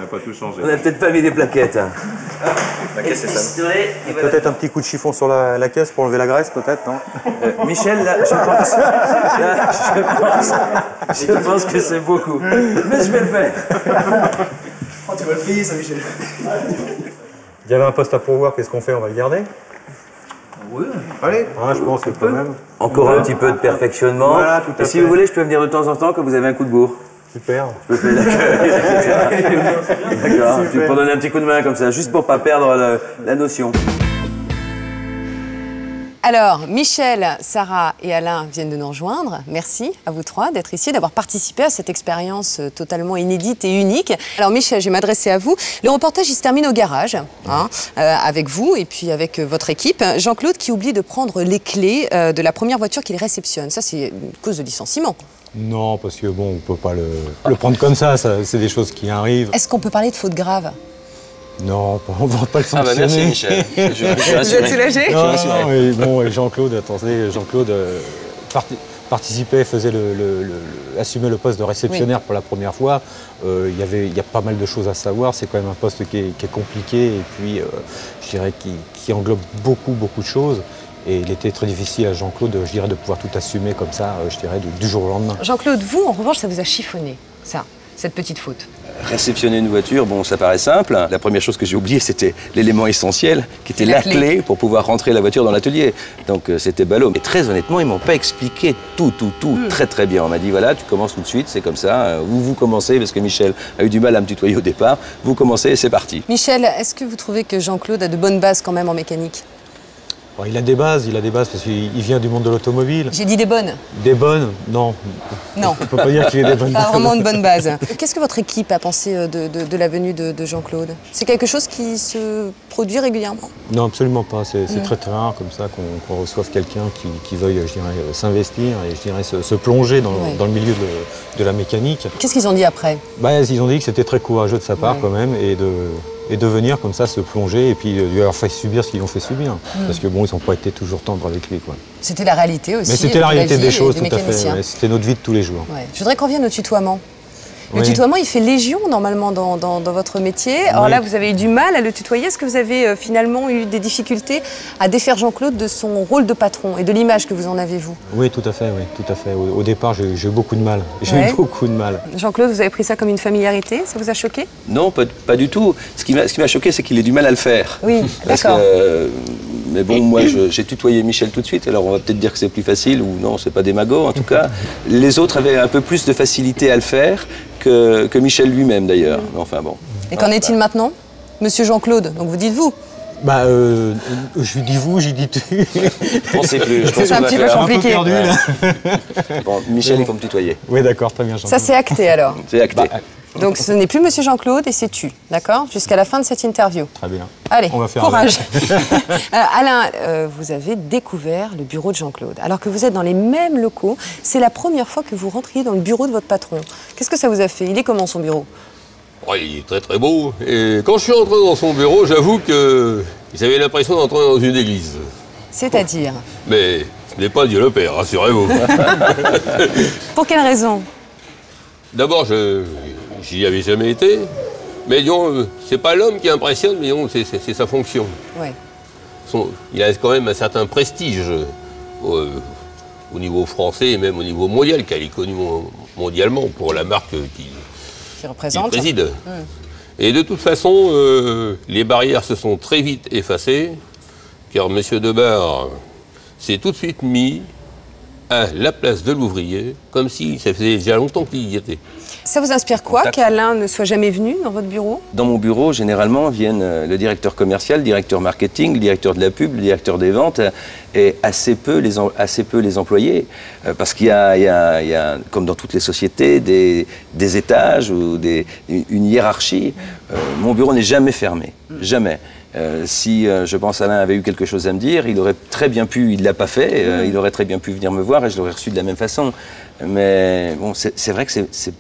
n'a pas tout changé. On n'a peut-être pas mis des plaquettes. Hein. La caisse, c'est ça. Peut-être un petit coup de chiffon sur la caisse pour enlever la graisse, peut-être, non? Michel, là, je pense que c'est beaucoup. Mais je vais le faire. Oh, tu vas le payer, ça, Michel. Il y avait un poste à pourvoir, qu'est-ce qu'on fait? On va le garder? Oui. Allez. Je pense que quand même. Encore un petit peu de perfectionnement. Voilà, tout à et si fait. vous voulez, je peux venir de temps en temps quand vous avez un coup de bourre. Super. Je peux faire D'accord. Pour donner un petit coup de main comme ça, juste pour pas perdre la notion. Alors, Michel, Sarah et Alain viennent de nous rejoindre. Merci à vous trois d'être ici, d'avoir participé à cette expérience totalement inédite et unique. Alors Michel, je vais m'adresser à vous. Le reportage, il se termine au garage, avec vous et puis avec votre équipe. Jean-Claude qui oublie de prendre les clés de la première voiture qu'il réceptionne. Ça, c'est une cause de licenciement. Non, parce que bon, on peut pas le prendre comme ça, c'est des choses qui arrivent. Est-ce qu'on peut parler de faute grave? Non, on va pas le sanctionner. Merci Michel. Je suis Vous êtes soulagé? Non, et bon, Jean-Claude, attendez, Jean-Claude participait, assumait le poste de réceptionnaire pour la première fois. Il y a pas mal de choses à savoir. C'est quand même un poste qui est compliqué et puis, je dirais, qui englobe beaucoup de choses. Et il était très difficile à Jean-Claude, je dirais, de pouvoir tout assumer comme ça, je dirais, du jour au lendemain. Jean-Claude, vous, en revanche, ça vous a chiffonné, ça, cette petite faute? Réceptionner une voiture, bon, ça paraît simple. La première chose que j'ai oubliée, c'était l'élément essentiel, qui était la clé pour pouvoir rentrer la voiture dans l'atelier. Donc c'était ballot. Et très honnêtement, ils m'ont pas expliqué tout très bien. On m'a dit, voilà, tu commences tout de suite, c'est comme ça. Vous commencez, parce que Michel a eu du mal à me tutoyer au départ. Vous commencez et c'est parti. Michel, est-ce que vous trouvez que Jean-Claude a de bonnes bases quand même en mécanique? Bon, il a des bases parce qu'il vient du monde de l'automobile. J'ai dit des bonnes. Des bonnes? Non. Non. On peut pas dire qu'il ait des bonnes bases. Pas vraiment de bonnes bases. Qu'est-ce que votre équipe a pensé de la venue de Jean-Claude? C'est quelque chose qui se produit régulièrement? Non, absolument pas. C'est très rare comme ça qu'on reçoive quelqu'un qui veuille, je dirais, s'investir et je dirais se plonger dans le milieu de la mécanique. Qu'est-ce qu'ils ont dit après? Ils ont dit que c'était très courageux de sa part quand même et de venir comme ça se plonger et puis de lui avoir fait subir ce qu'ils ont fait subir. Parce que bon, ils n'ont pas été toujours tendres avec lui, quoi. C'était la réalité aussi. Mais c'était la réalité des choses, tout à fait. Ouais, c'était notre vie de tous les jours. Ouais. Je voudrais qu'on revienne au tutoiement. Le tutoiement, il fait légion normalement dans votre métier. Alors là, vous avez eu du mal à le tutoyer. Est-ce que vous avez finalement eu des difficultés à défaire Jean-Claude de son rôle de patron et de l'image que vous en avez, vous? Oui, tout à fait. Au départ, j'ai eu beaucoup de mal. J'ai eu beaucoup de mal. Jean-Claude, vous avez pris ça comme une familiarité? Ça vous a choqué? Non, pas du tout. Ce qui m'a choqué, c'est qu'il ait du mal à le faire. Oui, d'accord. Mais bon, moi, j'ai tutoyé Michel tout de suite, alors on va peut-être dire que c'est plus facile, ou non, c'est pas démago, en tout cas. Les autres avaient un peu plus de facilité à le faire que Michel lui-même, d'ailleurs. Enfin bon. Et qu'en est-il maintenant? Monsieur Jean-Claude, donc vous dites vous? Je dis vous, j'y dis tu. Je pensais plus. C'est un petit peu compliqué. Perdu, là. Bon, Michel, il faut me tutoyer. Oui, d'accord, très bien. Ça, c'est acté, alors. C'est acté. Donc ce n'est plus Monsieur Jean-Claude et c'est tu, d'accord? Jusqu'à la fin de cette interview. Très bien. Allez, on va faire courage. Alain, vous avez découvert le bureau de Jean-Claude. Alors que vous êtes dans les mêmes locaux, c'est la première fois que vous rentriez dans le bureau de votre patron. Qu'est-ce que ça vous a fait? Il est comment son bureau? Il est très très beau. Et quand je suis entré dans son bureau, j'avoue que j'avais l'impression d'entrer dans une église. C'est-à-dire? Mais ce n'est pas Dieu le Père, rassurez-vous. Pour quelle raison? D'abord, j'y avais jamais été. Mais disons, c'est pas l'homme qui impressionne, mais c'est sa fonction. Ouais. Il a quand même un certain prestige au niveau français et même au niveau mondial, car il est connu mondialement pour la marque qu'il préside. Et de toute façon, les barrières se sont très vite effacées, car M. Debar s'est tout de suite mis à la place de l'ouvrier, comme si ça faisait déjà longtemps qu'il y était. Ça vous inspire quoi qu'Alain ne soit jamais venu dans votre bureau? Dans mon bureau, généralement, viennent le directeur commercial, le directeur marketing, le directeur de la pub, le directeur des ventes, et assez peu les employés. Parce qu'il y a, comme dans toutes les sociétés, des étages ou une hiérarchie. Mon bureau n'est jamais fermé, jamais. Si, je pense, Alain avait eu quelque chose à me dire, il aurait très bien pu, il ne l'a pas fait, il aurait très bien pu venir me voir et je l'aurais reçu de la même façon. Mais bon, c'est vrai que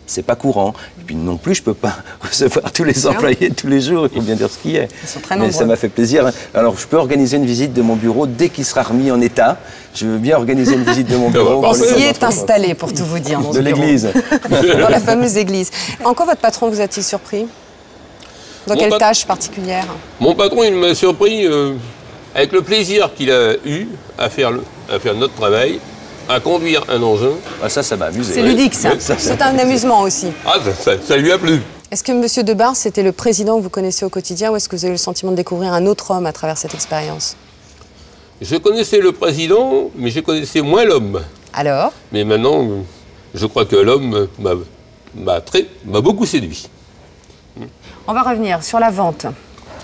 c'est pas courant. Et puis non plus, je peux pas recevoir tous les employés tous les jours, il faut bien dire ce qui est. Ils sont très Mais nombreux. ça m'a fait plaisir. Alors, je peux organiser une visite de mon bureau dès qu'il sera remis en état. Je veux bien organiser une visite de mon bureau. On s'y est installé, pour tout vous dire, dans de l'église. Dans la fameuse église. En quoi votre patron vous a-t-il surpris? Dans quelle tâche particulière? Mon patron, il m'a surpris avec le plaisir qu'il a eu à faire notre travail, à conduire un engin. Ah, ça m'a amusé. C'est ludique, ça. C'est un amusement aussi. Ah, ça lui a plu. Est-ce que M. Debar, c'était le président que vous connaissez au quotidien ou est-ce que vous avez le sentiment de découvrir un autre homme à travers cette expérience? Je connaissais le président, mais je connaissais moins l'homme. Alors? Mais maintenant, je crois que l'homme m'a beaucoup séduit. On va revenir sur la vente.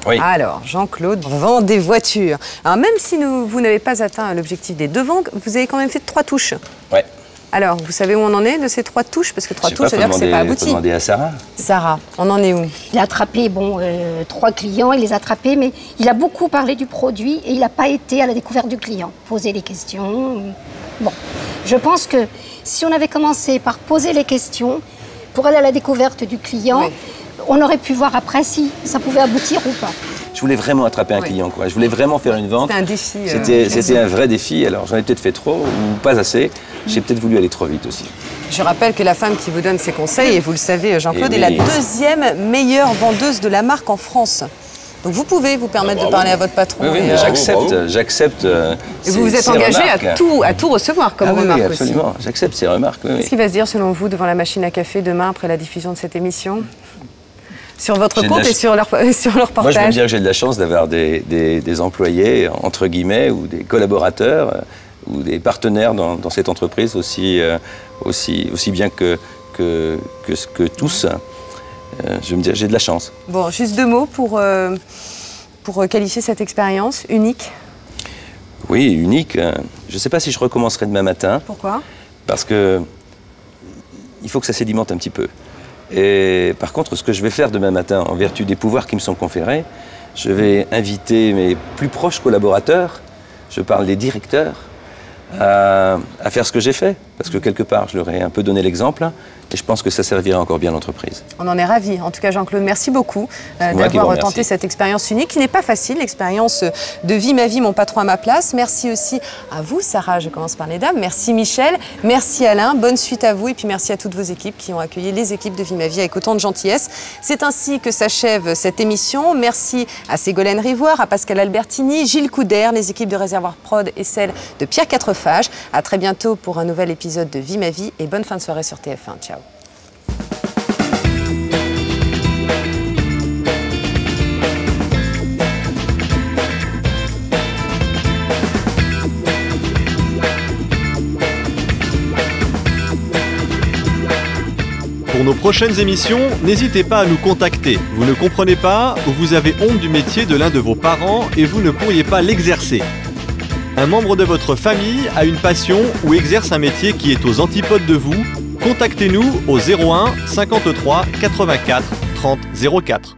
Oui. Alors, Jean-Claude vend des voitures. Alors, même si vous n'avez pas atteint l'objectif des 2 ventes, vous avez quand même fait 3 touches. Ouais. Alors, vous savez où on en est de ces 3 touches? Parce que 3 touches, ça veut dire que c'est pas abouti. Faut demander à Sarah. Sarah, on en est où? Il a attrapé 3 clients, il les a attrapés, mais il a beaucoup parlé du produit et il n'a pas été à la découverte du client. Poser les questions. Bon, je pense que si on avait commencé par poser les questions pour aller à la découverte du client, oui, on aurait pu voir après si ça pouvait aboutir ou pas. Je voulais vraiment attraper un client, quoi. Je voulais vraiment faire une vente. C'était un défi. C'était un vrai défi. Alors j'en ai peut-être fait trop ou pas assez. J'ai peut-être voulu aller trop vite aussi. Je rappelle que la femme qui vous donne ses conseils, et vous le savez, Jean-Claude, est la 2e meilleure vendeuse de la marque en France. Donc vous pouvez vous permettre de parler à votre patron. Oui, j'accepte. Et vous vous êtes engagé à tout recevoir comme remarque oui, absolument. J'accepte ces remarques. Oui, Qu'est-ce qui va se dire selon vous devant la machine à café demain après la diffusion de cette émission? Sur votre compte et sur leur portage? Moi, je veux dire que j'ai de la chance d'avoir des employés, entre guillemets, ou des collaborateurs, ou des partenaires dans cette entreprise aussi bien que tous. Je veux me dire, j'ai de la chance. Bon, juste 2 mots pour qualifier cette expérience unique. Oui, unique. Je ne sais pas si je recommencerai demain matin. Pourquoi? Parce que il faut que ça sédimente un petit peu. Et par contre, ce que je vais faire demain matin, en vertu des pouvoirs qui me sont conférés, je vais inviter mes plus proches collaborateurs, je parle des directeurs, à faire ce que j'ai fait. Parce que quelque part, je leur ai un peu donné l'exemple. Et je pense que ça servira encore bien l'entreprise. On en est ravis. En tout cas, Jean-Claude, merci beaucoup d'avoir tenté cette expérience unique, qui n'est pas facile, l'expérience de Vie ma vie, mon patron à ma place. Merci aussi à vous, Sarah, je commence par les dames. Merci Michel, merci Alain, bonne suite à vous. Et puis merci à toutes vos équipes qui ont accueilli les équipes de Vie ma vie avec autant de gentillesse. C'est ainsi que s'achève cette émission. Merci à Ségolène Rivoire, à Pascal Albertini, Gilles Couder, les équipes de Réservoir Prod et celles de Pierre Quatrefages. À très bientôt pour un nouvel épisode de Vie ma vie et bonne fin de soirée sur TF1. Ciao. Pour nos prochaines émissions, n'hésitez pas à nous contacter. Vous ne comprenez pas ou vous avez honte du métier de l'un de vos parents et vous ne pourriez pas l'exercer. Un membre de votre famille a une passion ou exerce un métier qui est aux antipodes de vous. Contactez-nous au 01 53 84 30 04.